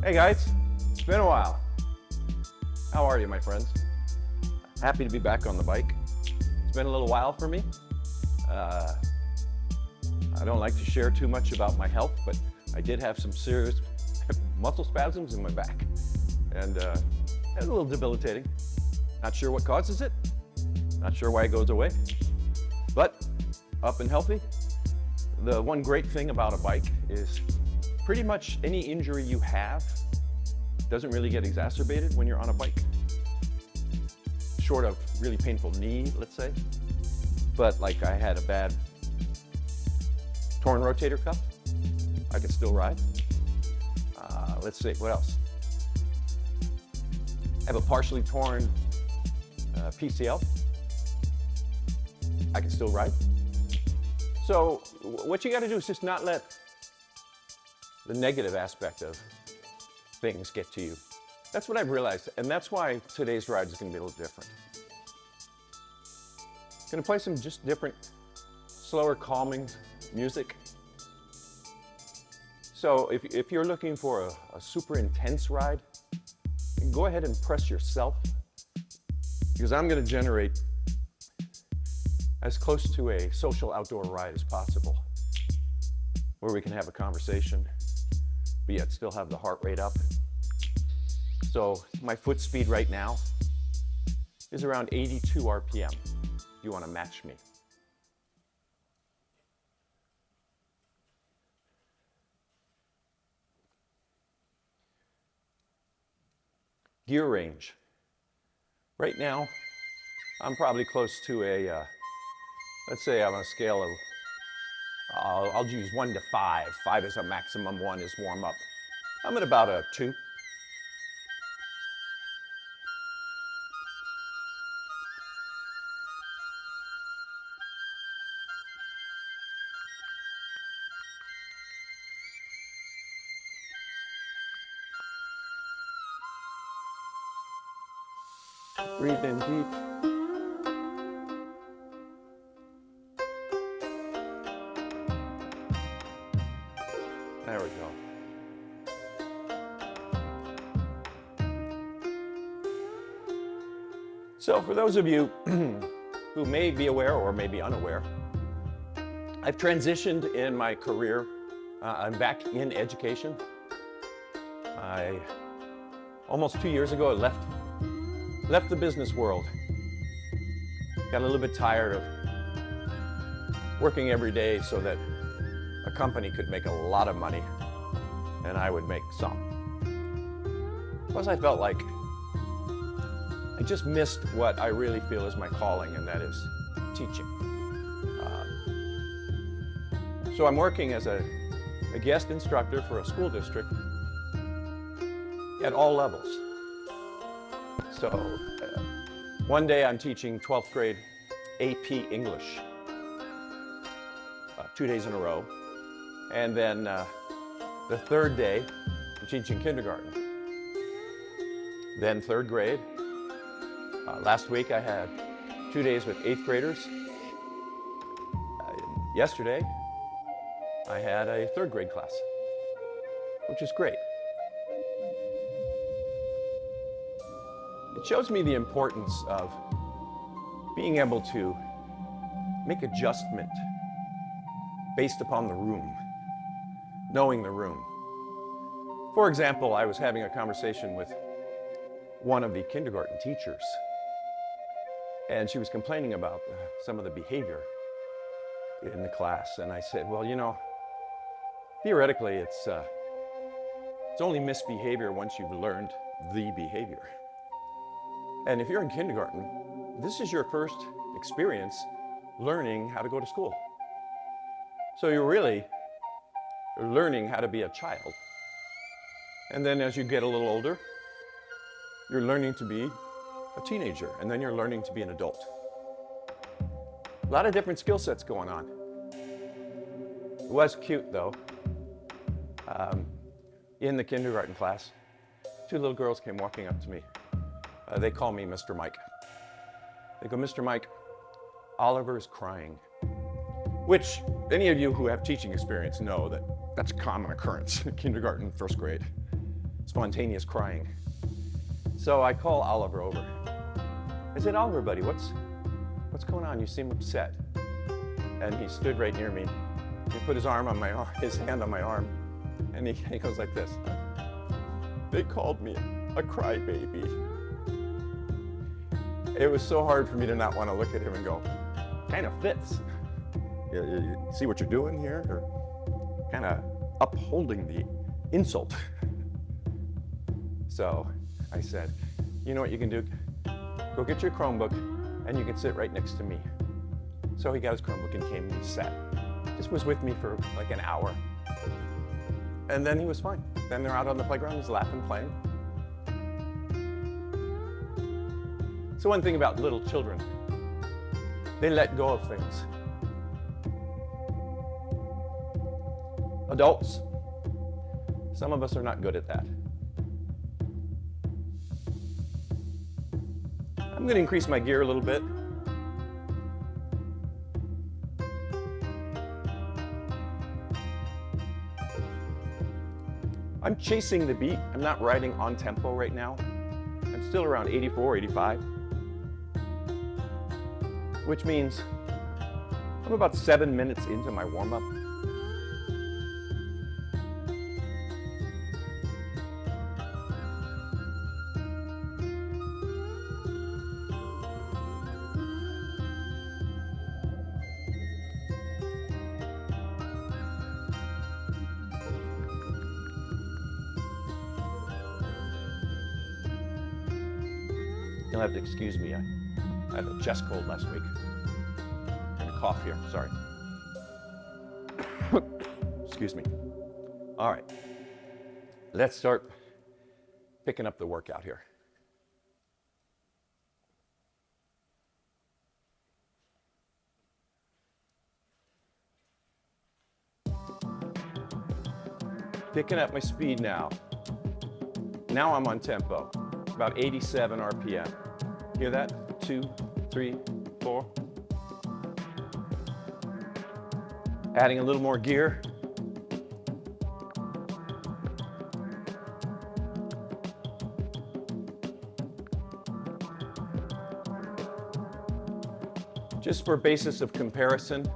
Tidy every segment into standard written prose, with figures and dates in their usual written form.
Hey guys, it's been a while. How are you, my friends? Happy to be back on the bike. It's been a little while for me. I don't like to share too much about my health, but I did have some serious muscle spasms in my back. And it was a little debilitating. Not sure what causes it. Not sure why it goes away. But up and healthy. The one great thing about a bike is pretty much any injury you have doesn't really get exacerbated when you're on a bike. Short of really painful knee, let's say. But like I had a bad torn rotator cuff, I could still ride. Let's see, what else? I have a partially torn PCL. I can still ride. So what you got to do is just not let the negative aspect of things get to you. That's what I've realized, and that's why today's ride is going to be a little different. Going to play some just different, slower, calming music. So if you're looking for a super intense ride, go ahead and press yourself, because I'm going to generate as close to a social outdoor ride as possible, where we can have a conversation, but yet still have the heart rate up. So my foot speed right now is around 82 RPM. If you want to match me. Gear range. Right now, I'm probably close to a, let's say I'm on a scale of, I'll use 1 to 5. 5 is a maximum, 1 is warm up. I'm at about a 2. Breathe in deep. There we go. So for those of you who may be aware or may be unaware, I've transitioned in my career. I'm back in education. Almost 2 years ago, I left the business world. Got a little bit tired of working every day so that a company could make a lot of money and I would make some. Plus I felt like I just missed what I really feel is my calling, and that is teaching. So I'm working as a guest instructor for a school district at all levels. So one day I'm teaching 12th grade AP English, 2 days in a row. And then the third day, I'm teaching kindergarten. Then 3rd grade. Last week I had 2 days with 8th graders. Yesterday, I had a 3rd grade class, which is great. It shows me the importance of being able to make adjustment based upon the room, knowing the room. For example, I was having a conversation with one of the kindergarten teachers, and she was complaining about some of the behavior in the class. And I said, well, you know, theoretically, it's only misbehavior once you've learned the behavior. And if you're in kindergarten, this is your first experience learning how to go to school. So you're really learning how to be a child. And then as you get a little older, you're learning to be a teenager, and then you're learning to be an adult. A lot of different skill sets going on. It was cute though. In the kindergarten class, 2 little girls came walking up to me. They call me Mr. Mike. They go, Mr. Mike, Oliver is crying. Which any of you who have teaching experience know that that's a common occurrence in kindergarten, 1st grade. spontaneous crying. So I call Oliver over. I said, Oliver, buddy, what's going on? You seem upset. And he stood right near me. He put his hand on my arm, and he goes like this. They called me a crybaby. It was so hard for me to not want to look at him and go, kind of fits. You see what you're doing here? Or kind of upholding the insult. So I said, you know what you can do? Go get your Chromebook and you can sit right next to me. So he got his Chromebook and came and he sat. Just was with me for like an hour. And then he was fine. Then they're out on the playground, he's laughing, playing. So one thing about little children, they let go of things. Adults, some of us are not good at that. I'm going to increase my gear a little bit. I'm chasing the beat. I'm not riding on tempo right now. I'm still around 84, 85. Which means I'm about 7 minutes into my warm-up. You'll have to excuse me. I had a chest cold last week. And a cough here, sorry. Excuse me. All right. Let's start picking up the workout here. Picking up my speed now. Now I'm on tempo, about 87 RPM. Hear that? 2, 3, 4. Adding a little more gear. Just for basis of comparison,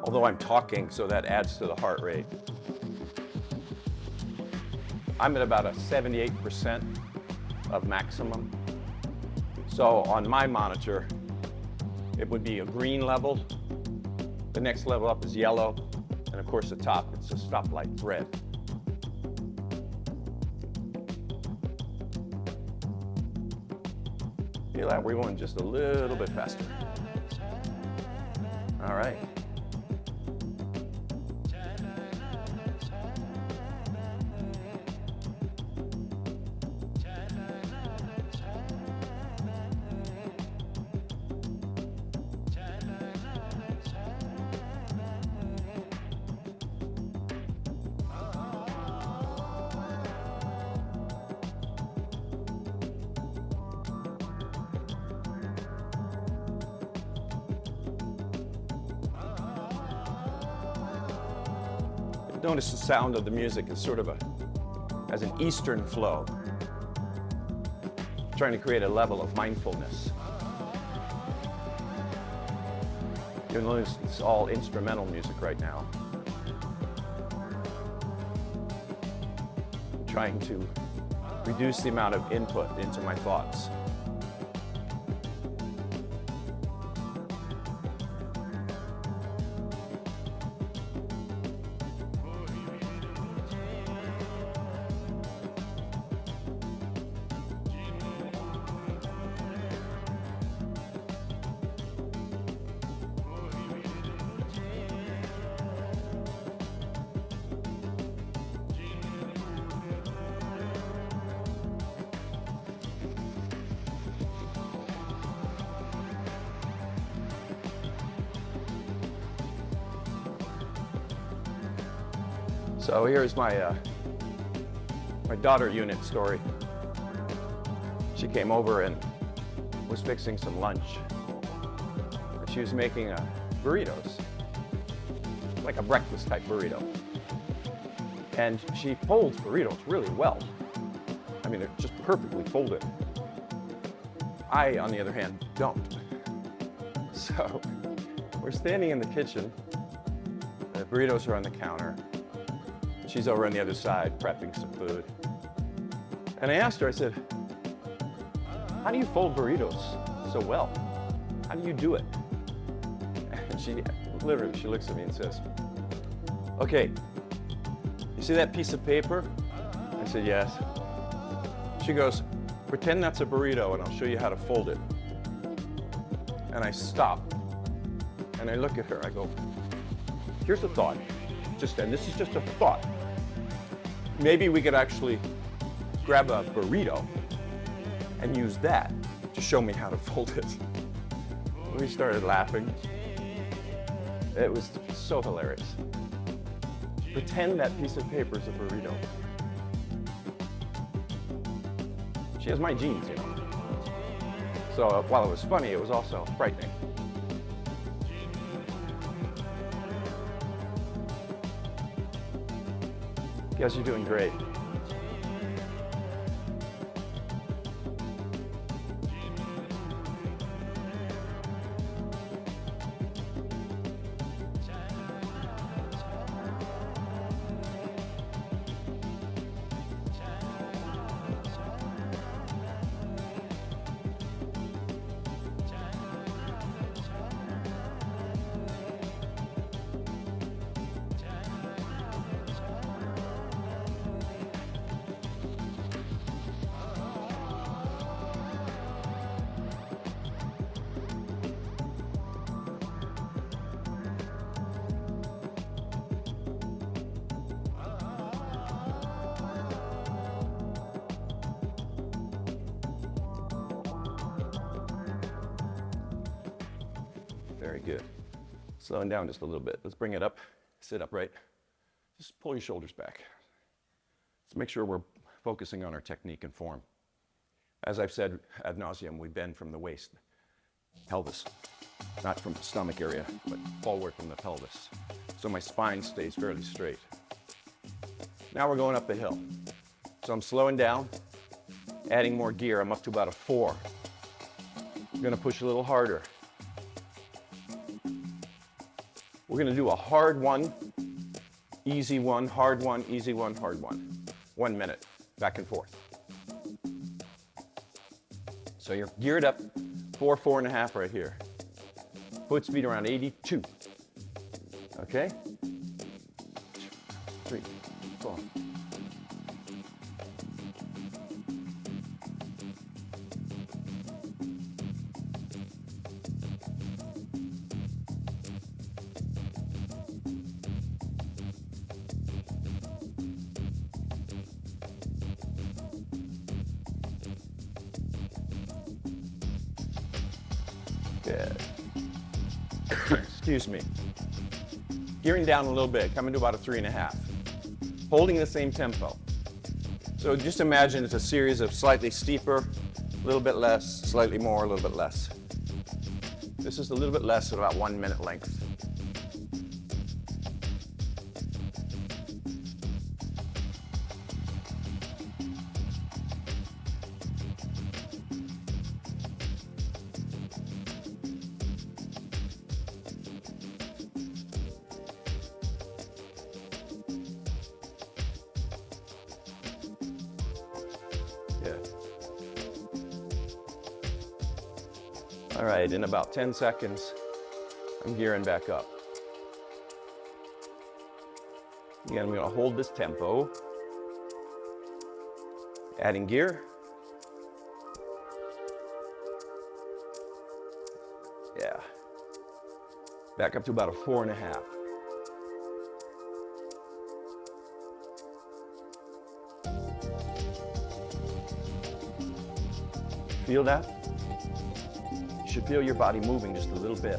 although I'm talking, so that adds to the heart rate. I'm at about a 78% of maximum. So on my monitor, it would be a green level. The next level up is yellow. And of course, the top, it's a stoplight, red. Feel that we're going just a little bit faster. All right. Notice the sound of the music is sort of as an Eastern flow, trying to create a level of mindfulness. You'll notice it's all instrumental music right now. Trying to reduce the amount of input into my thoughts. So here's my daughter unit story. She came over and was fixing some lunch. She was making burritos, like a breakfast type burrito. And she folds burritos really well. I mean, they're just perfectly folded. I, on the other hand, don't. So we're standing in the kitchen. The burritos are on the counter. She's over on the other side prepping some food. And I asked her, I said, how do you fold burritos so well? How do you do it? And she looks at me and says, okay, you see that piece of paper? I said, yes. She goes, pretend that's a burrito and I'll show you how to fold it. And I stop and I look at her, I go, here's a thought, and this is just a thought. Maybe we could actually grab a burrito and use that to show me how to fold it. We started laughing. It was so hilarious. Pretend that piece of paper is a burrito. She has my genes, you know. So while it was funny, it was also frightening. Guess you're doing great. Very good. Slowing down just a little bit. Let's bring it up. Sit upright. Just pull your shoulders back. Let's make sure we're focusing on our technique and form. As I've said ad nauseum, we bend from the waist, pelvis, not from the stomach area, but forward from the pelvis. So my spine stays fairly straight. Now we're going up the hill. So I'm slowing down, adding more gear. I'm up to about a 4. I'm going to push a little harder. We're going to do a hard one, easy one, hard one, easy one, hard one. 1 minute, back and forth. So you're geared up, 4.5 right here. Foot speed around 82. Okay? 3, 4. Good. Excuse me. Gearing down a little bit, coming to about a 3.5. Holding the same tempo. So just imagine it's a series of slightly steeper, a little bit less, slightly more, a little bit less. This is a little bit less at about 1 minute length. All right, in about 10 seconds, I'm gearing back up. Again, I'm going to hold this tempo. Adding gear. Yeah. Back up to about a 4.5. Feel that? You should feel your body moving just a little bit.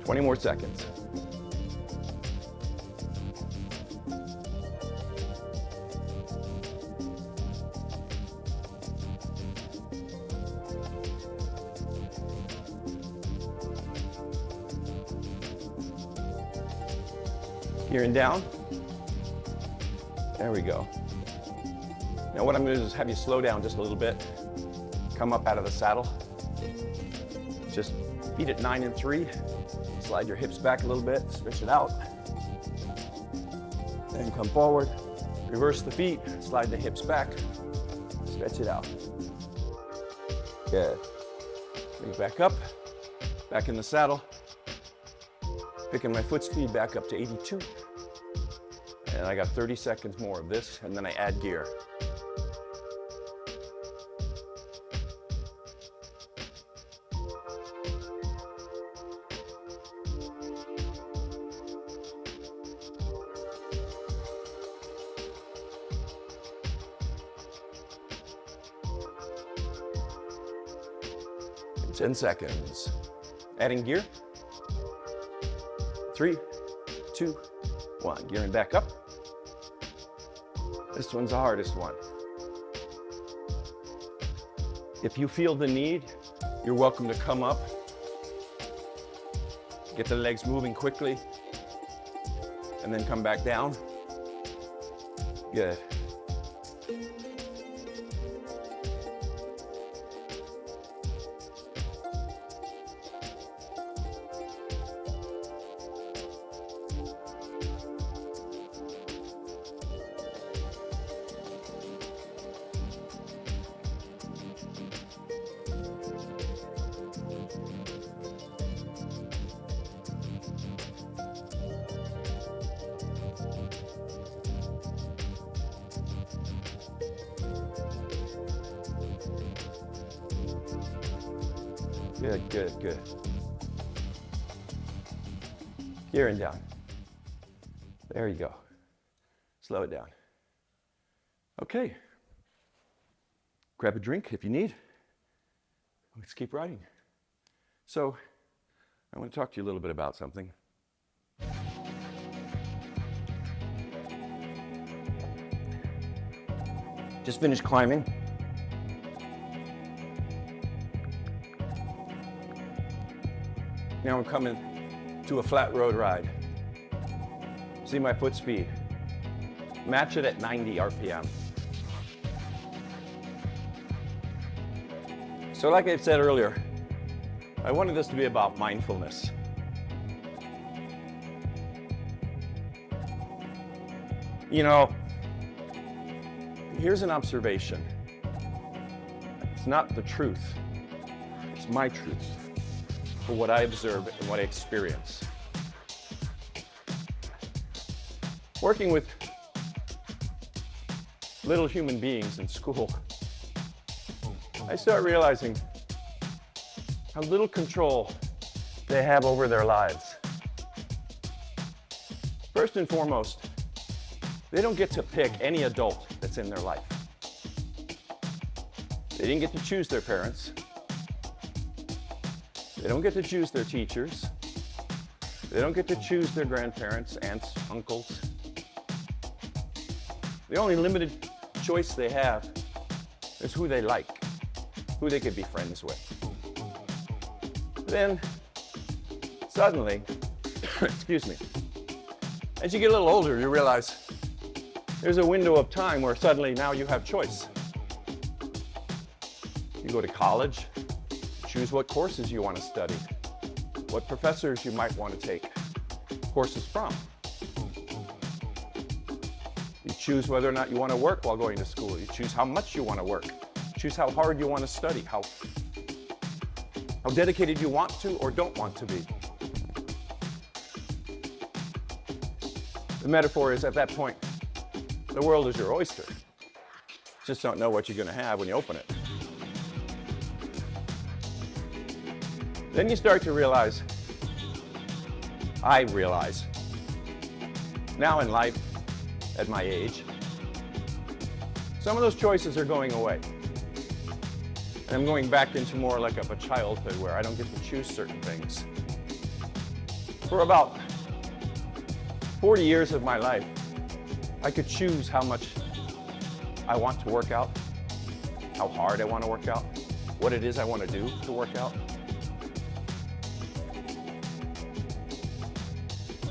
20 more seconds. Gearing down. There we go. Now what I'm going to do is have you slow down just a little bit. Come up out of the saddle. Just feet at 9 and 3. Slide your hips back a little bit, stretch it out. Then come forward. Reverse the feet, slide the hips back, stretch it out. Good. Bring it back up, back in the saddle. Picking my foot speed back up to 82. And I got 30 seconds more of this, and then I add gear. In 10 seconds. Adding gear. 3, 2, 1. Gearing back up. This one's the hardest one. If you feel the need, you're welcome to come up. Get the legs moving quickly. And then come back down. Good. Good, good, good. Gearing down. There you go. Slow it down. Okay. Grab a drink if you need. Let's keep riding. So, I want to talk to you a little bit about something. Just finished climbing. Now I'm coming to a flat road ride. See my foot speed. Match it at 90 RPM. So like I said earlier, I wanted this to be about mindfulness. You know, here's an observation. It's not the truth. It's my truth. For what I observe and what I experience. Working with little human beings in school, I start realizing how little control they have over their lives. First and foremost, they don't get to pick any adult that's in their life. They didn't get to choose their parents. They don't get to choose their teachers. They don't get to choose their grandparents, aunts, uncles. The only limited choice they have is who they like, who they could be friends with. Then, suddenly, excuse me, as you get a little older, you realize there's a window of time where suddenly now you have choice. You go to college. Choose what courses you want to study, what professors you might want to take courses from. You choose whether or not you want to work while going to school. You choose how much you want to work. Choose how hard you want to study, how dedicated you want to or don't want to be. The metaphor is at that point, the world is your oyster. Just don't know what you're going to have when you open it. Then you start to realize, I realize, now in life, at my age, some of those choices are going away. And I'm going back into more like of a childhood where I don't get to choose certain things. For about 40 years of my life, I could choose how much I want to work out, how hard I want to work out, what it is I want to do to work out.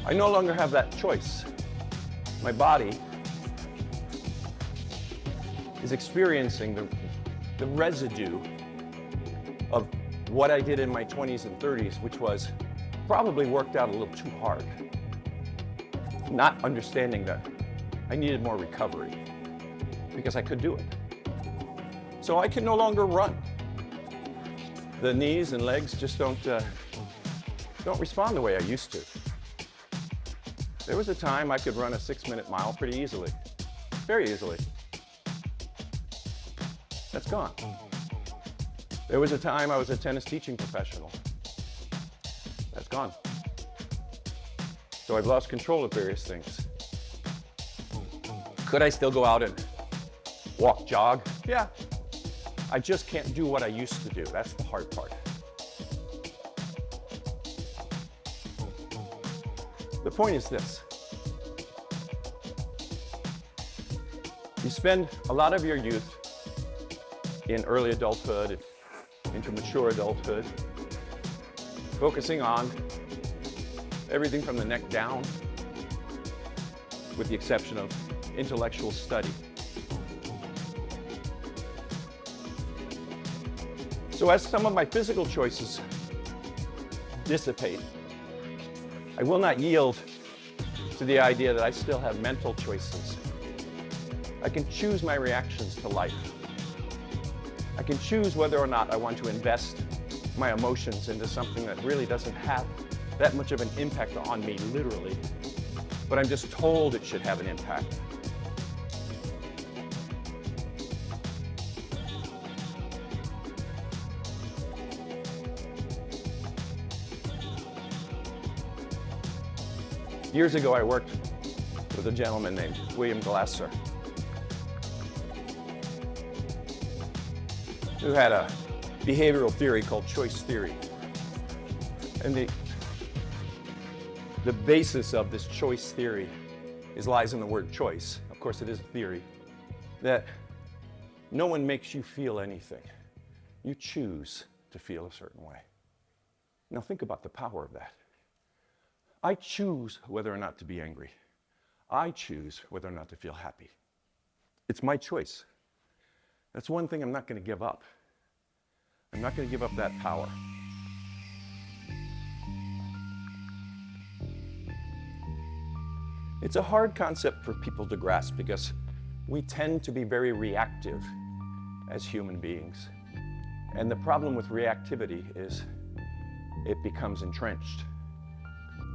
I no longer have that choice. My body is experiencing the residue of what I did in my 20s and 30s, which was probably worked out a little too hard. Not understanding that I needed more recovery because I could do it. So I can no longer run. The knees and legs just don't respond the way I used to. There was a time I could run a 6-minute mile pretty easily, very easily. That's gone. There was a time I was a tennis teaching professional. That's gone. So I've lost control of various things. Could I still go out and walk, jog? Yeah. I just can't do what I used to do. That's the hard part. The point is this. You spend a lot of your youth in early adulthood, into mature adulthood, focusing on everything from the neck down, with the exception of intellectual study. So as some of my physical choices dissipate, I will not yield to the idea that I still have mental choices. I can choose my reactions to life. I can choose whether or not I want to invest my emotions into something that really doesn't have that much of an impact on me, literally, but I'm just told it should have an impact. Years ago, I worked with a gentleman named William Glasser, who had a behavioral theory called choice theory. And the basis of this choice theory lies in the word choice. Of course, it is a theory that no one makes you feel anything. You choose to feel a certain way. Now think about the power of that. I choose whether or not to be angry. I choose whether or not to feel happy. It's my choice. That's one thing I'm not going to give up. I'm not going to give up that power. It's a hard concept for people to grasp because we tend to be very reactive as human beings. And the problem with reactivity is it becomes entrenched.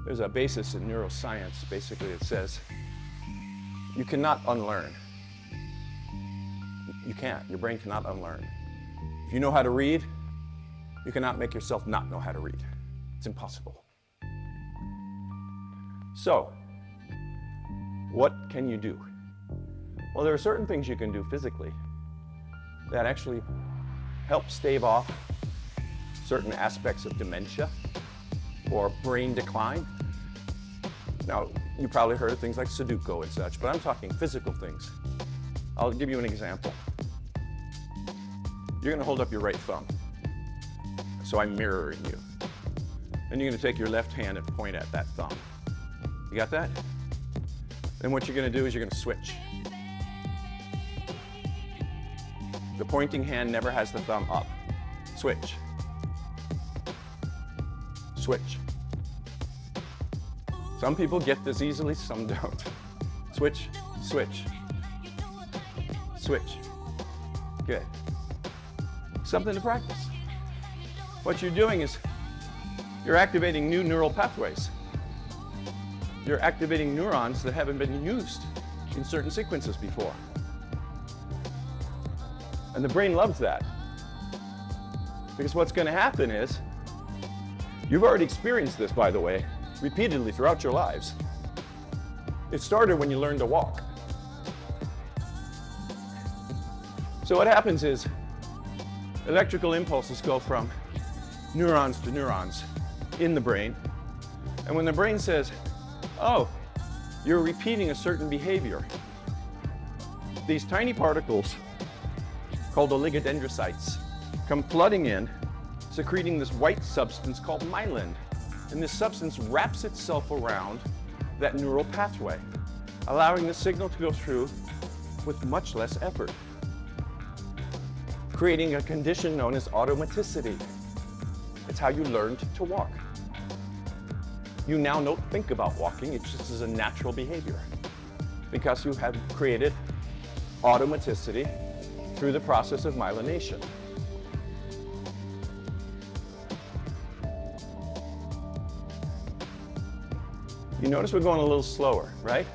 There's a basis in neuroscience, basically, it says you cannot unlearn. You can't. Your brain cannot unlearn. If you know how to read, you cannot make yourself not know how to read. It's impossible. So, what can you do? Well, there are certain things you can do physically that actually help stave off certain aspects of dementia or brain decline. Now, you probably heard of things like Sudoku and such, but I'm talking physical things. I'll give you an example. You're going to hold up your right thumb. So I'm mirroring you. And you're going to take your left hand and point at that thumb. You got that? Then what you're going to do is you're going to switch. The pointing hand never has the thumb up. Switch. Switch. Some people get this easily, some don't. Switch, switch. Switch. Good. Something to practice. What you're doing is you're activating new neural pathways. You're activating neurons that haven't been used in certain sequences before. And the brain loves that. Because what's going to happen is, you've already experienced this, by the way, repeatedly throughout your lives. It started when you learned to walk. So what happens is, electrical impulses go from neurons to neurons in the brain, And when the brain says, oh, you're repeating a certain behavior, these tiny particles called oligodendrocytes come flooding in, secreting this white substance called myelin. And this substance wraps itself around that neural pathway, allowing the signal to go through with much less effort, creating a condition known as automaticity. It's how you learned to walk. You now don't think about walking, it just is a natural behavior because you have created automaticity through the process of myelination. You notice we're going a little slower, right?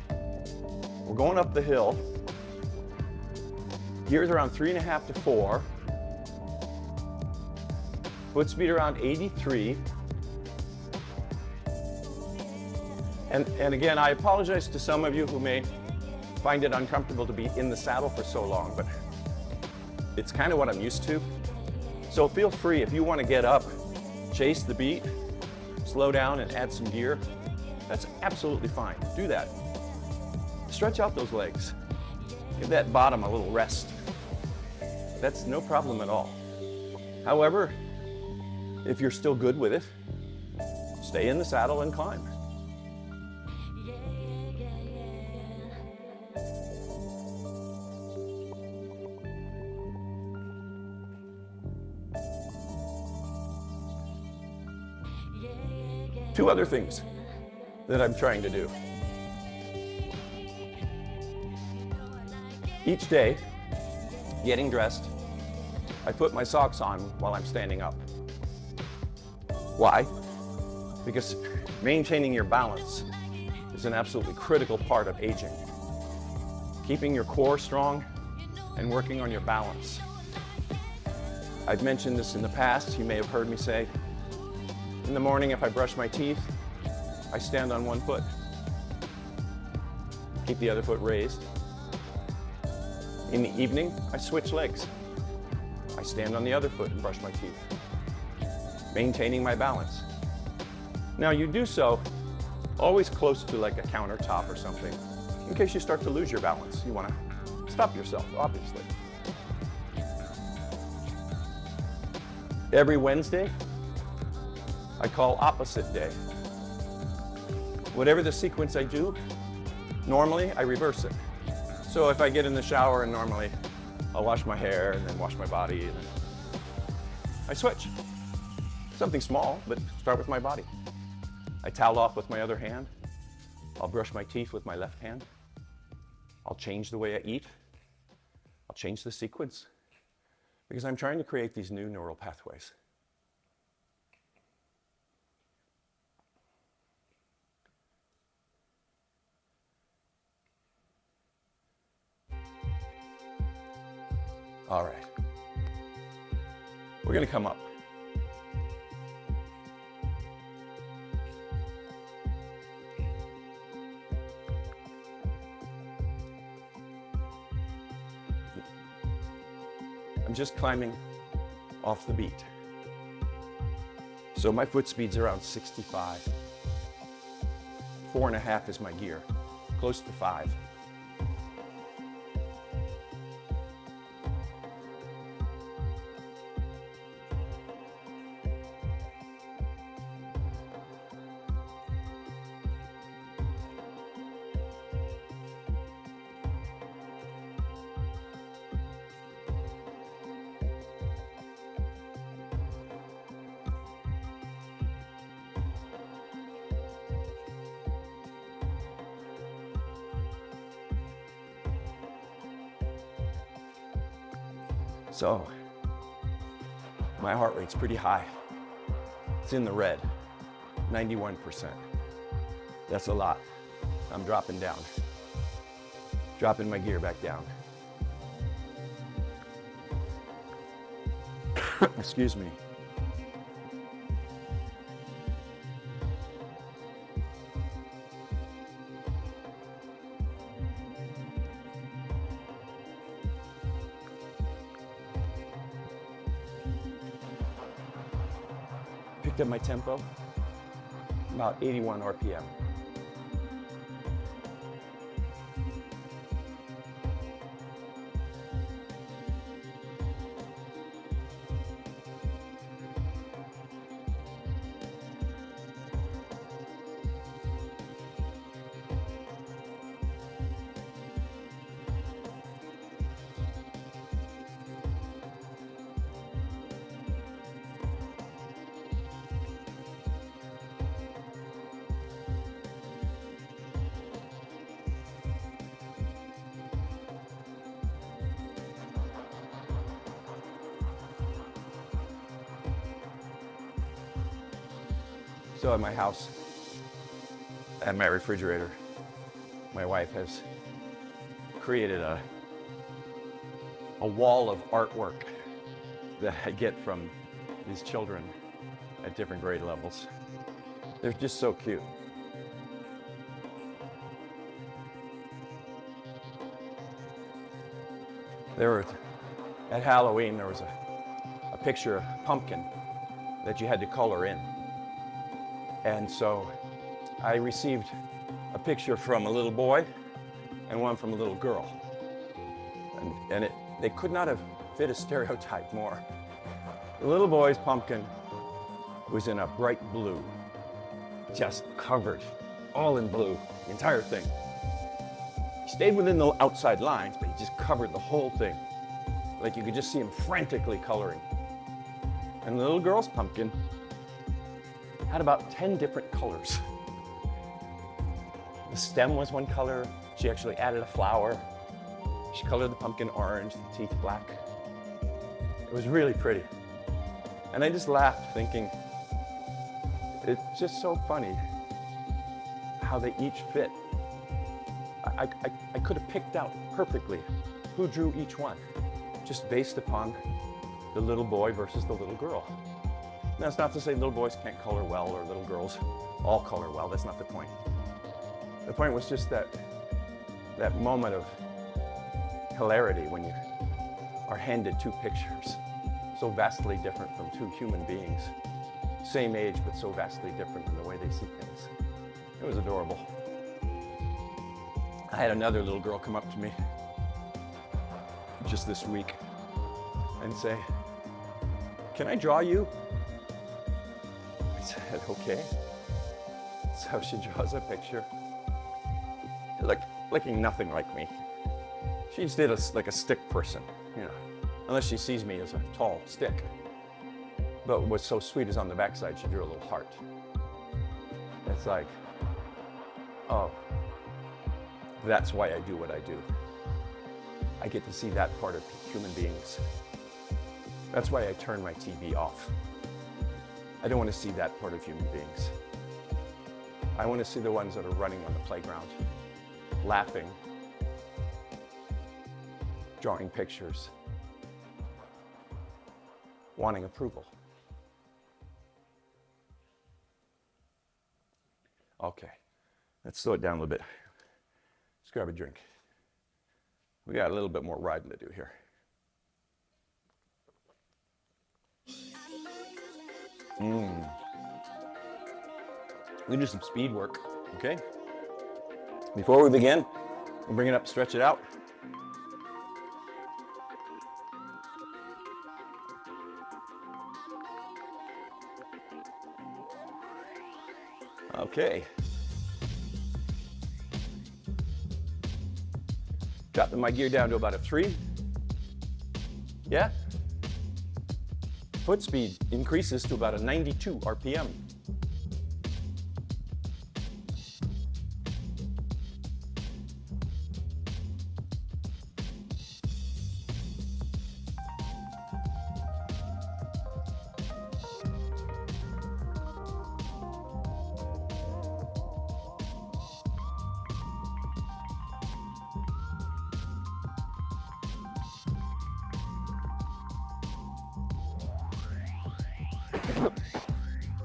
We're going up the hill. Gears around 3.5 to 4. Foot speed around 83. And again, I apologize to some of you who may find it uncomfortable to be in the saddle for so long, but it's kind of what I'm used to. So feel free, if you want to get up, chase the beat, slow down and add some gear, that's absolutely fine. Do that. Stretch out those legs. Give that bottom a little rest. That's no problem at all. However, if you're still good with it, stay in the saddle and climb. Two other things that I'm trying to do. Each day, getting dressed, I put my socks on while I'm standing up. Why? Because maintaining your balance is an absolutely critical part of aging. Keeping your core strong and working on your balance. I've mentioned this in the past. You may have heard me say, in the morning if I brush my teeth, I stand on one foot. Keep the other foot raised. In the evening, I switch legs. I stand on the other foot and brush my teeth, maintaining my balance. Now you do so always close to like a countertop or something, in case you start to lose your balance. You want to stop yourself, obviously. Every Wednesday, I call opposite day. Whatever the sequence I do, normally I reverse it. So if I get in the shower and normally I'll wash my hair and then wash my body, and then I switch. Something small, but start with my body. I towel off with my other hand. I'll brush my teeth with my left hand. I'll change the way I eat. I'll change the sequence because I'm trying to create these new neural pathways. All right. We're going to come up. I'm just climbing off the beat. So my foot speed's around 65. 4.5 is my gear, close to 5. So, my heart rate's pretty high. It's in the red, 91%. That's a lot. I'm dropping down. Dropping my gear back down. Excuse me. Picked up my tempo. about 81 RPM. So at my house, at my refrigerator, my wife has created a wall of artwork that I get from these children at different grade levels. They're just so cute. At Halloween, there was a picture of a pumpkin that you had to color in. And so I received a picture from a little boy and one from a little girl. And they could not have fit a stereotype more. The little boy's pumpkin was in a bright blue, just covered, all in blue, the entire thing. He stayed within the outside lines, but he just covered the whole thing. Like you could just see him frantically coloring. And the little girl's pumpkin had about 10 different colors. The stem was one color. She actually added a flower. She colored the pumpkin orange, the teeth black. It was really pretty. And I just laughed thinking, it's just so funny how they each fit. I could have picked out perfectly who drew each one, just based upon the little boy versus the little girl. That's not to say little boys can't color well or little girls all color well. That's not the point. The point was just that moment of hilarity when you are handed two pictures so vastly different from two human beings, same age but so vastly different in the way they see things. It was adorable. I had another little girl come up to me just this week and say, "Can I draw you?" I said, "Okay." So she draws a picture, looking nothing like me. She just did like a stick person, unless she sees me as a tall stick. But what's so sweet is on the backside, she drew a little heart. It's like, oh, that's why I do what I do. I get to see that part of human beings. That's why I turn my TV off. I don't want to see that part of human beings. I want to see the ones that are running on the playground, laughing, drawing pictures, wanting approval. Okay, let's slow it down a little bit. Let's grab a drink. We got a little bit more riding to do here. We do some speed work, okay? Before we begin, we'll bring it up, stretch it out. Okay. Dropping my gear down to about a 3. Yeah? Foot speed increases to about a 92 RPM.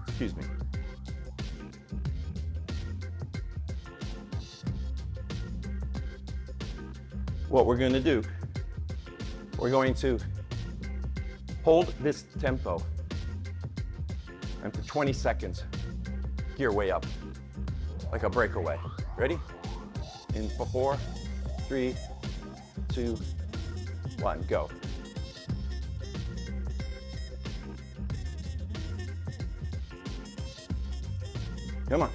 Excuse me. What we're going to do, we're going to hold this tempo, and for 20 seconds, gear way up, like a breakaway. Ready? In 4, 3, 2, 1, go. Come on.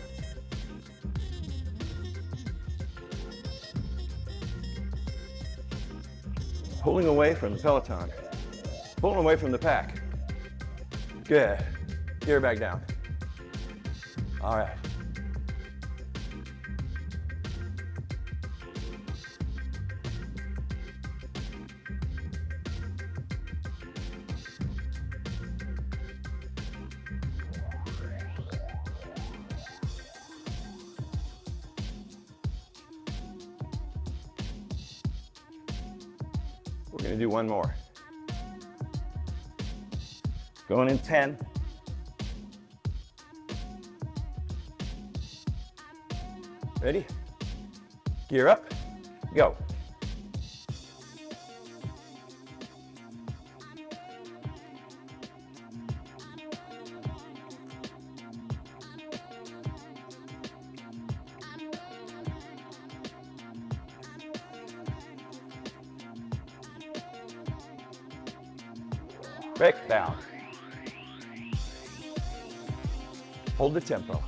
Pulling away from the peloton. Pulling away from the pack. Good. Gear back down. All right. We're going to do one more. Going in 10. Ready? Gear up, go. Break down. Hold the tempo.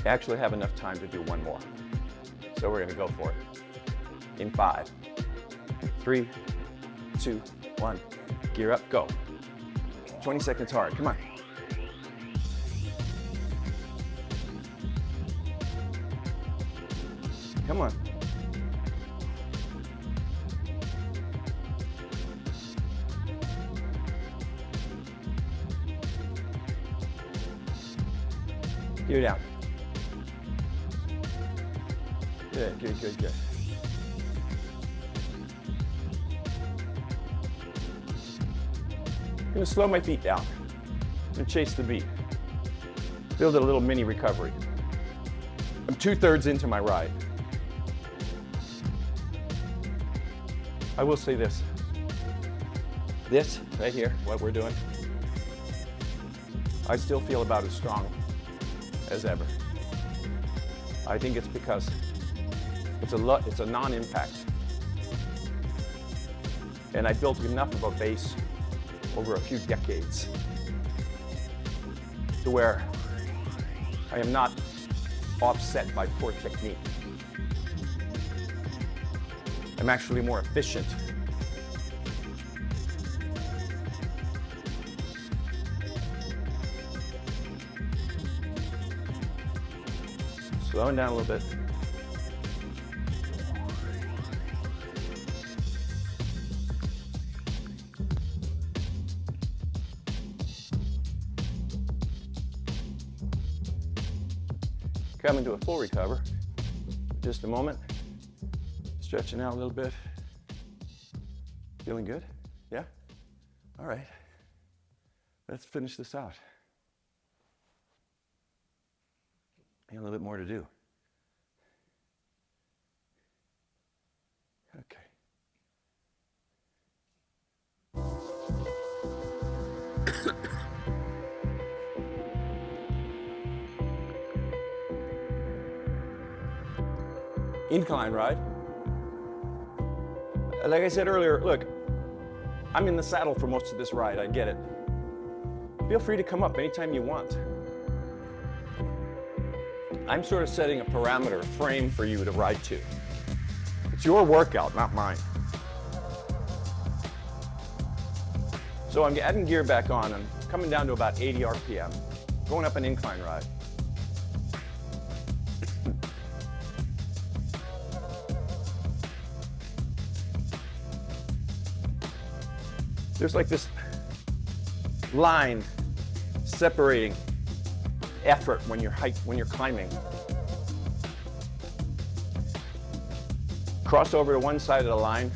I actually have enough time to do one more. So we're gonna go for it. In 5, 3, 2, 1. Gear up, go. 20 seconds hard, come on. Come on. Gear down. Good, good, good, good. I'm gonna slow my feet down. I'm gonna chase the beat. Build a little mini recovery. I'm 2/3 into my ride. I will say this. This right here, what we're doing, I still feel about as strong as ever. I think it's because it's a non-impact. And I built enough of a base over a few decades to where I am not offset by poor technique. I'm actually more efficient. Slowing down a little bit. Coming to a full recover. Just a moment. Stretching out a little bit. Feeling good? Yeah? All right. Let's finish this out. A little bit more to do. Okay. Incline ride. Like I said earlier, look, I'm in the saddle for most of this ride, I get it. Feel free to come up anytime you want. I'm sort of setting a parameter, a frame for you to ride to. It's your workout, not mine. So I'm adding gear back on. I'm coming down to about 80 RPM, going up an incline ride. There's like this line separating effort when you're climbing. cross over to one side of the line,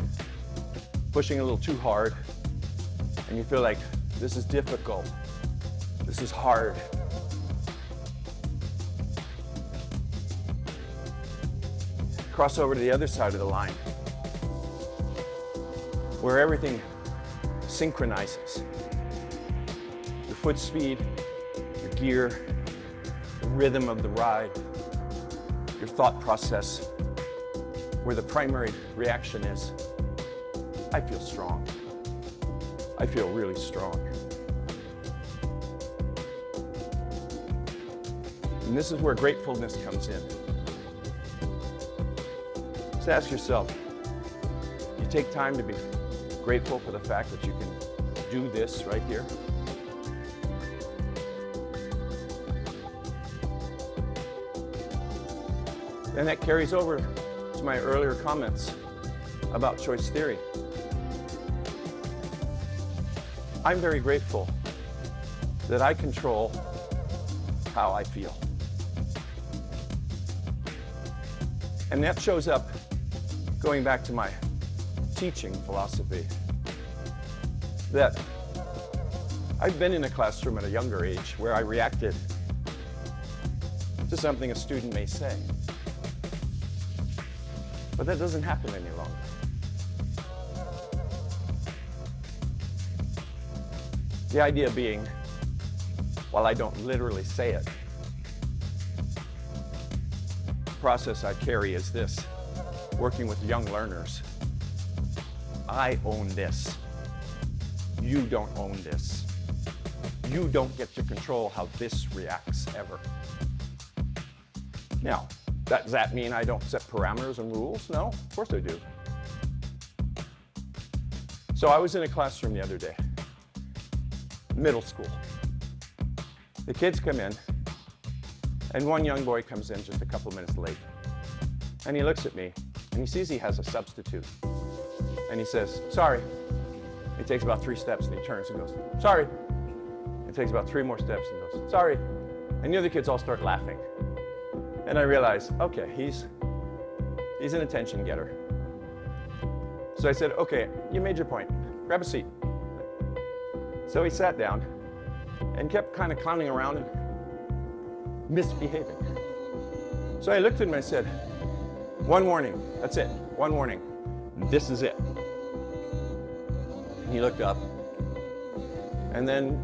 pushing a little too hard, and you feel like this is difficult, this is hard. Cross over to the other side of the line, where everything synchronizes. Your foot speed, your gear, the rhythm of the ride, your thought process, where the primary reaction is, I feel strong. I feel really strong. And this is where gratefulness comes in. Just ask yourself, you take time to be grateful for the fact that you can do this right here? And that carries over to my earlier comments about choice theory. I'm very grateful that I control how I feel. And that shows up going back to my teaching philosophy, that I've been in a classroom at a younger age where I reacted to something a student may say. But that doesn't happen any longer. The idea being, while I don't literally say it, the process I carry is this: working with young learners. I own this. You don't own this. You don't get to control how this reacts ever. Now, does that mean I don't set parameters and rules? No, of course I do. So I was in a classroom the other day, middle school. The kids come in, and one young boy comes in just a couple minutes late. And he looks at me, and he sees he has a substitute. And he says, sorry. He takes about 3 steps, and he turns and goes, sorry. He takes about 3 more steps and goes, sorry. And the other kids all start laughing. And I realized, okay, he's an attention getter. So I said, okay, you made your point. Grab a seat. So he sat down and kept kind of clowning around and misbehaving. So I looked at him and I said, one warning, that's it, one warning. This is it. And he looked up, and then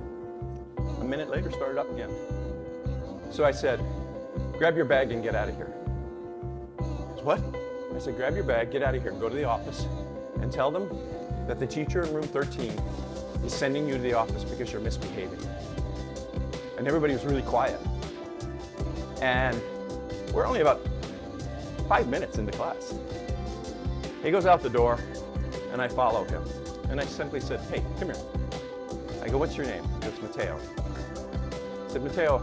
a minute later started up again. So I said, grab your bag and get out of here. He goes, what? I said, grab your bag, get out of here, and go to the office and tell them that the teacher in room 13 is sending you to the office because you're misbehaving. And everybody was really quiet. And we're only about 5 minutes into class. He goes out the door, and I follow him. And I simply said, hey, come here. I go, what's your name? He goes, Mateo. I said, Mateo,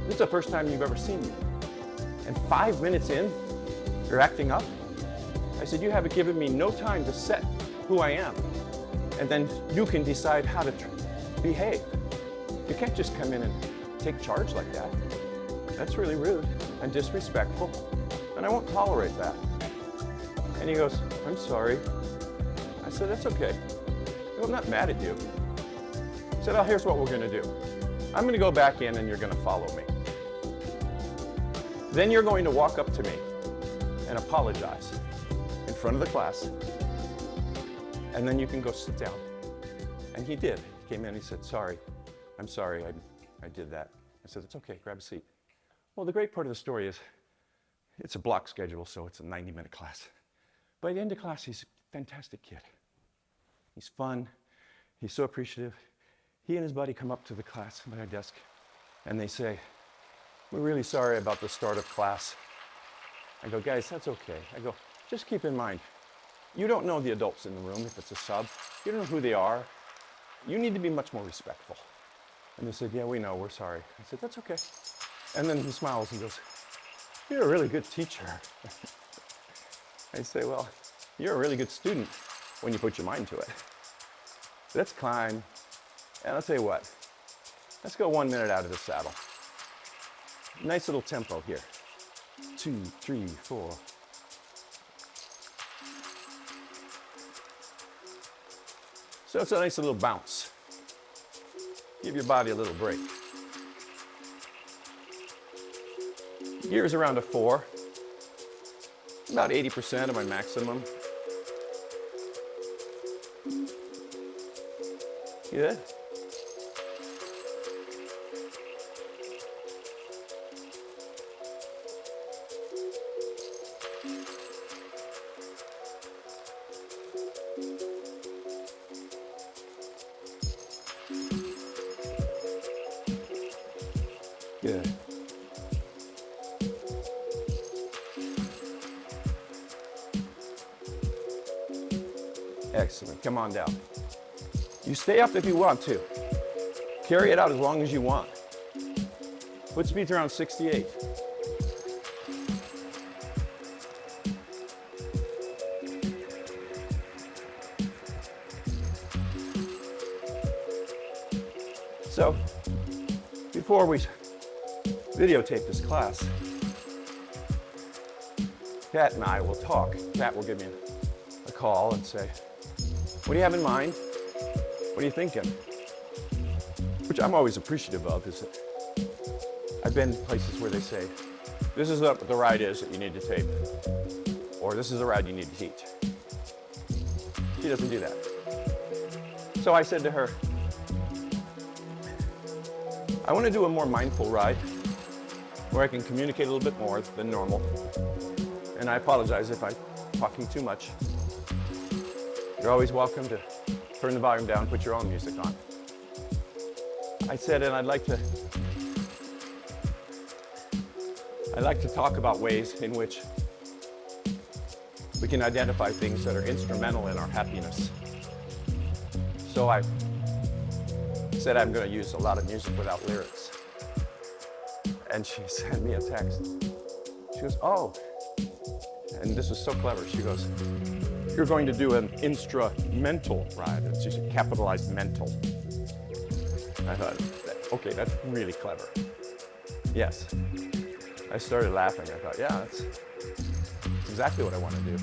this is the first time you've ever seen me. And 5 minutes in, you're acting up? I said, you haven't given me no time to set who I am. And then you can decide how to behave. You can't just come in and take charge like that. That's really rude and disrespectful, and I won't tolerate that. And he goes, I'm sorry. I said, that's okay. Well, I'm not mad at you. He said, oh, here's what we're gonna do. I'm gonna go back in and you're gonna follow me. Then you're going to walk up to me and apologize in front of the class, and then you can go sit down. And he did. He came in and he said, sorry, I'm sorry, I did that. I said, it's okay, grab a seat. Well, the great part of the story is it's a block schedule, so it's a 90-minute class. By the end of class, he's a fantastic kid. He's fun, he's so appreciative. He and his buddy come up to the class by our desk, and they say, we're really sorry about the start of class. I go, guys, that's okay. I go, just keep in mind, you don't know the adults in the room if it's a sub. You don't know who they are. You need to be much more respectful. And they said, yeah, we know, we're sorry. I said, that's okay. And then he smiles and goes, you're a really good teacher. I say, well, you're a really good student when you put your mind to it. Let's climb, and I'll tell you what, let's go 1 minute out of the saddle. Nice little tempo here. 2, 3, 4, So it's a nice little bounce. Give your body a little break. Gears around a 4. About 80% of my maximum. Good. Good. Excellent. Come on down. You stay up if you want to. Carry it out as long as you want. Foot speed's around 68. So, before we videotape this class, Kat and I will talk. Kat will give me a call and say, what do you have in mind? What are you thinking? Which I'm always appreciative of, is that I've been places where they say, this is what the ride is that you need to tape, or this is the ride you need to teach. She doesn't do that. So I said to her, I want to do a more mindful ride where I can communicate a little bit more than normal. And I apologize if I'm talking too much. You're always welcome to turn the volume down, put your own music on. I said, and I'd like to talk about ways in which we can identify things that are instrumental in our happiness. So I said I'm going to use a lot of music without lyrics. And she sent me a text. She goes, oh, and this was so clever. She goes, you're going to do an INSTRU-Mental ride. And she capitalized mental. I thought, okay, that's really clever. Yes. I started laughing. I thought, yeah, that's exactly what I want to do.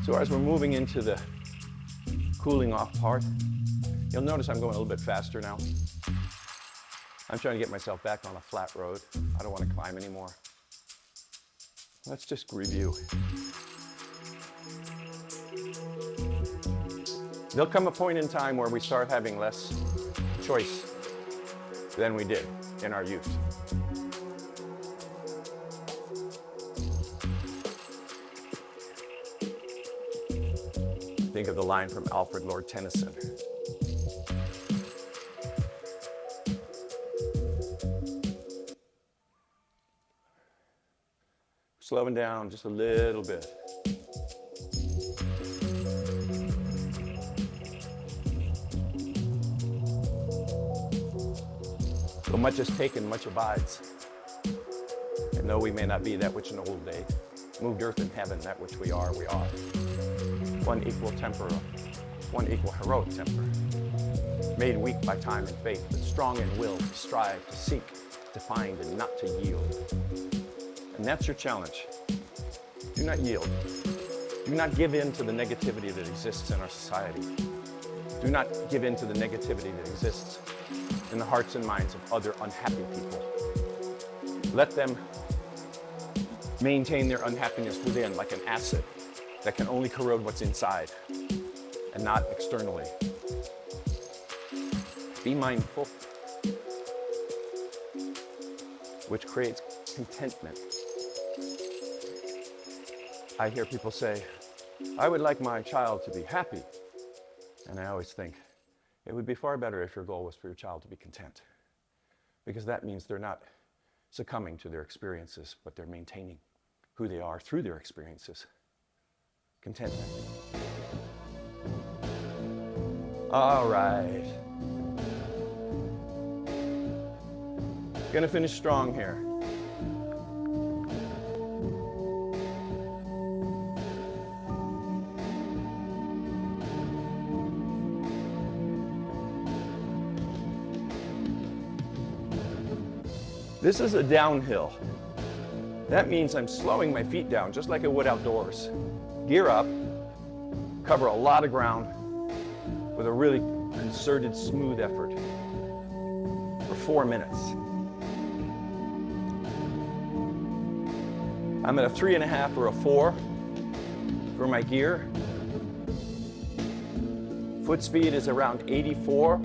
So as we're moving into the cooling off part, you'll notice I'm going a little bit faster now. I'm trying to get myself back on a flat road. I don't want to climb anymore. Let's just review. There'll come a point in time where we start having less choice than we did in our youth. Think of the line from Alfred Lord Tennyson. Slowing down just a little bit. So much is taken, much abides. And though we may not be that which in old day moved earth and heaven, that which we are, we are. One equal temper, one equal heroic temper, made weak by time and fate, but strong in will to strive, to seek, to find, and not to yield. And that's your challenge. Do not yield. Do not give in to the negativity that exists in our society. Do not give in to the negativity that exists in the hearts and minds of other unhappy people. Let them maintain their unhappiness within like an acid that can only corrode what's inside and not externally. Be mindful, which creates contentment. I hear people say, I would like my child to be happy. And I always think, it would be far better if your goal was for your child to be content. Because that means they're not succumbing to their experiences, but they're maintaining who they are through their experiences. Contentment. All right. Gonna finish strong here. This is a downhill. That means I'm slowing my feet down just like I would outdoors. Gear up, cover a lot of ground with a really concerted, smooth effort for 4 minutes. I'm at a 3.5 or a 4 for my gear. Foot speed is around 84.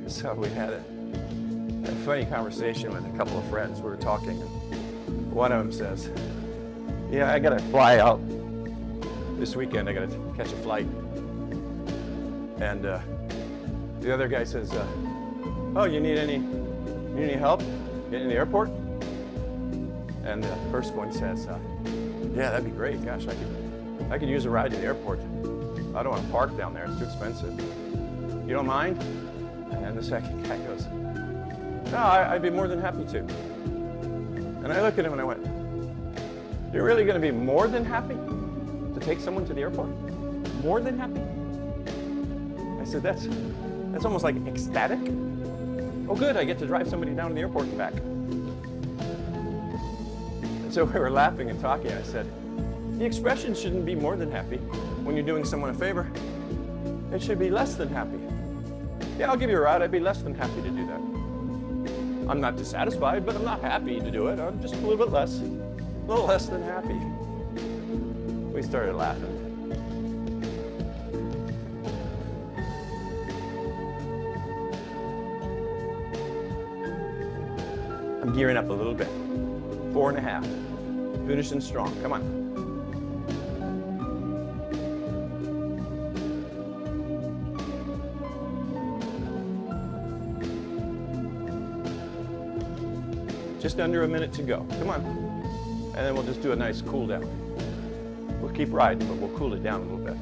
So we had a funny conversation with a couple of friends. We were talking, and one of them says, "Yeah, I gotta fly out this weekend. I gotta catch a flight." And the other guy says, "Oh, you need any help getting to the airport?" And the first one says, "Yeah, that'd be great. Gosh, I could use a ride to the airport. I don't want to park down there. It's too expensive. You don't mind?" And then the second guy goes, "No, I'd be more than happy to." And I looked at him and I went, "You're really going to be more than happy to take someone to the airport? More than happy?" I said, that's almost like ecstatic. Oh, good, I get to drive somebody down to the airport and back. And so we were laughing and talking. I said, the expression shouldn't be more than happy when you're doing someone a favor. It should be less than happy. Yeah, I'll give you a ride. I'd be less than happy to do that. I'm not dissatisfied, but I'm not happy to do it. I'm just a little bit less, a little less than happy. We started laughing. I'm gearing up a little bit. 4.5. Finishing strong. Come on. Just under a minute to go. Come on. And then we'll just do a nice cool down. We'll keep riding, but we'll cool it down a little bit.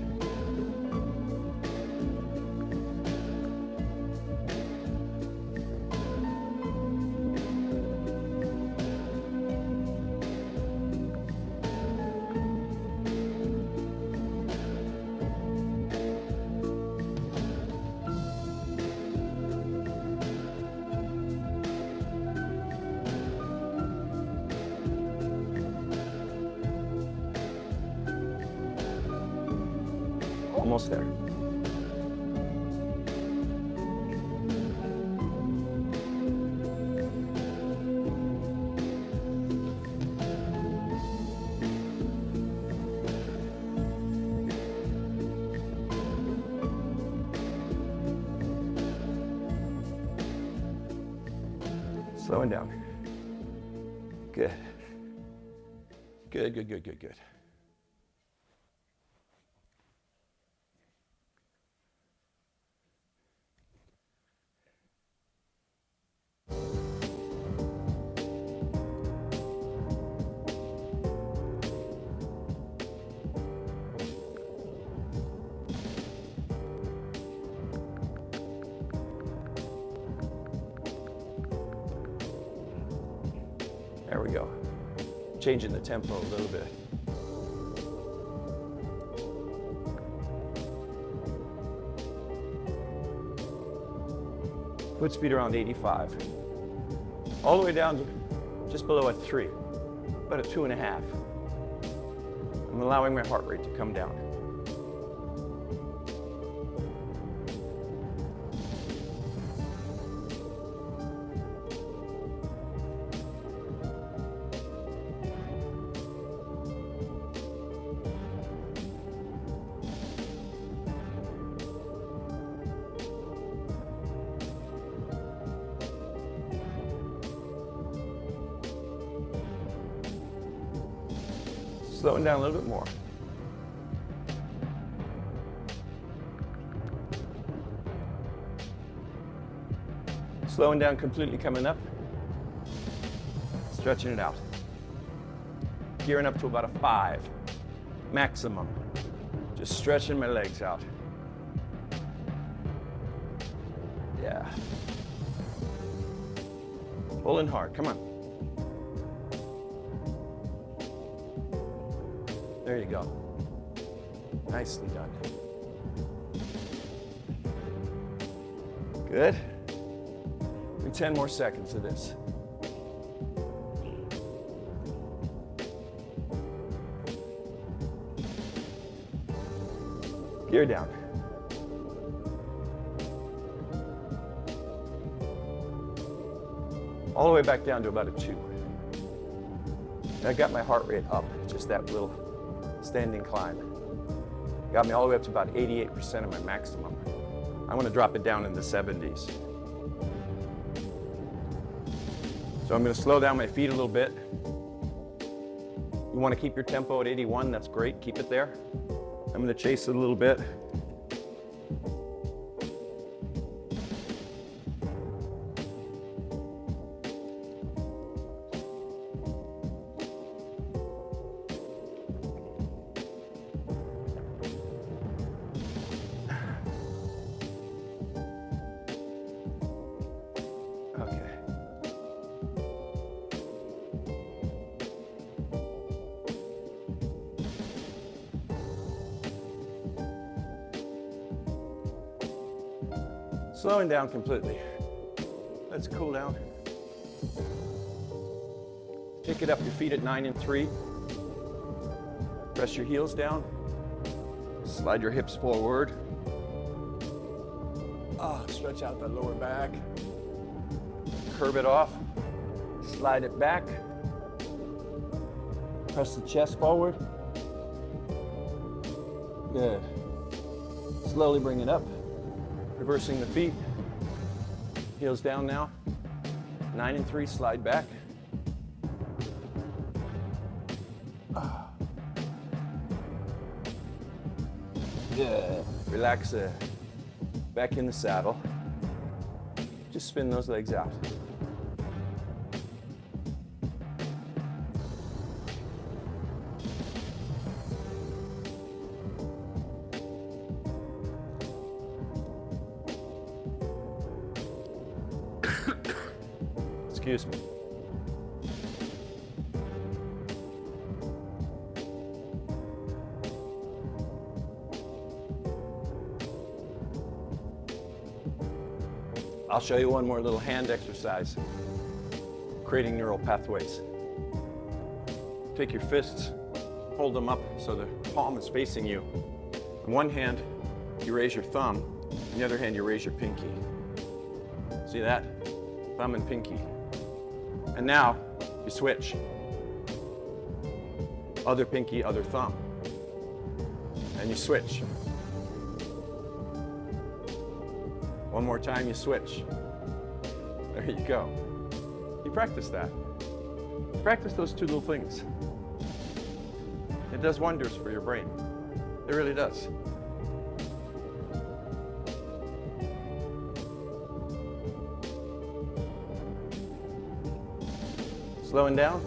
Almost there. Slowing down. Good. Good, good, good, good, good. There we go. Changing the tempo a little bit. Foot speed around 85. All the way down to just below a 3, about a 2.5. I'm allowing my heart rate to come down. Slowing down a little bit more. Slowing down completely, coming up. Stretching it out. Gearing up to about a 5, maximum. Just stretching my legs out. Yeah. Pulling hard, come on. There you go. Nicely done. Good. Do 10 more seconds of this. Gear down. All the way back down to about a 2. I got my heart rate up, just that little standing climb. Got me all the way up to about 88% of my maximum. I want to drop it down in the 70s. So I'm going to slow down my feet a little bit. You want to keep your tempo at 81, that's great, keep it there. I'm going to chase it a little bit. Slowing down completely. Let's cool down. Pick it up, your feet at 9 and 3. Press your heels down. Slide your hips forward. Stretch out that lower back. Curve it off. Slide it back. Press the chest forward. Good. Slowly bring it up. Reversing the feet. Heels down now. 9 and 3, slide back. Good. Relax back in the saddle. Just spin those legs out. Excuse me. I'll show you one more little hand exercise, creating neural pathways. Take your fists, hold them up so the palm is facing you. In one hand, you raise your thumb. In the other hand, you raise your pinky. See that? Thumb and pinky. And now, you switch. Other pinky, other thumb. And you switch. One more time, you switch. There you go. You practice that. Practice those two little things. It does wonders for your brain. It really does. Slowing down.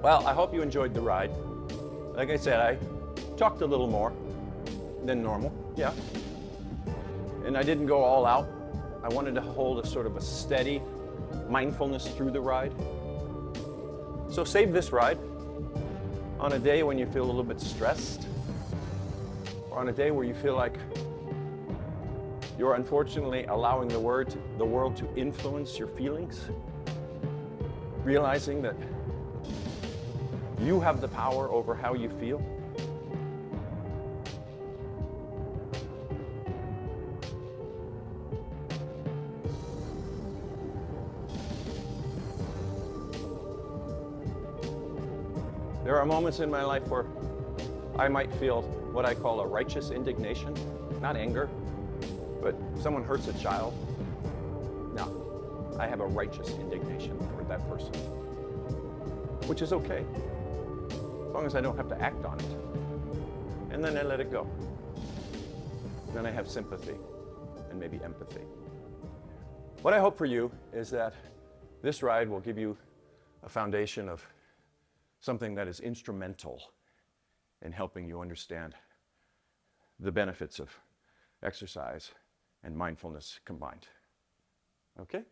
Well, I hope you enjoyed the ride. Like I said, I talked a little more than normal, yeah. And I didn't go all out. I wanted to hold a sort of a steady mindfulness through the ride. So save this ride on a day when you feel a little bit stressed, or on a day where you feel like You're unfortunately allowing the world to influence your feelings, realizing that you have the power over how you feel. There are moments in my life where I might feel what I call a righteous indignation, not anger, but someone hurts a child. No, I have a righteous indignation toward that person, which is okay, as long as I don't have to act on it. And then I let it go. Then I have sympathy and maybe empathy. What I hope for you is that this ride will give you a foundation of something that is instrumental in helping you understand the benefits of exercise and mindfulness combined. Okay?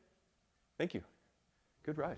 Thank you. Good ride.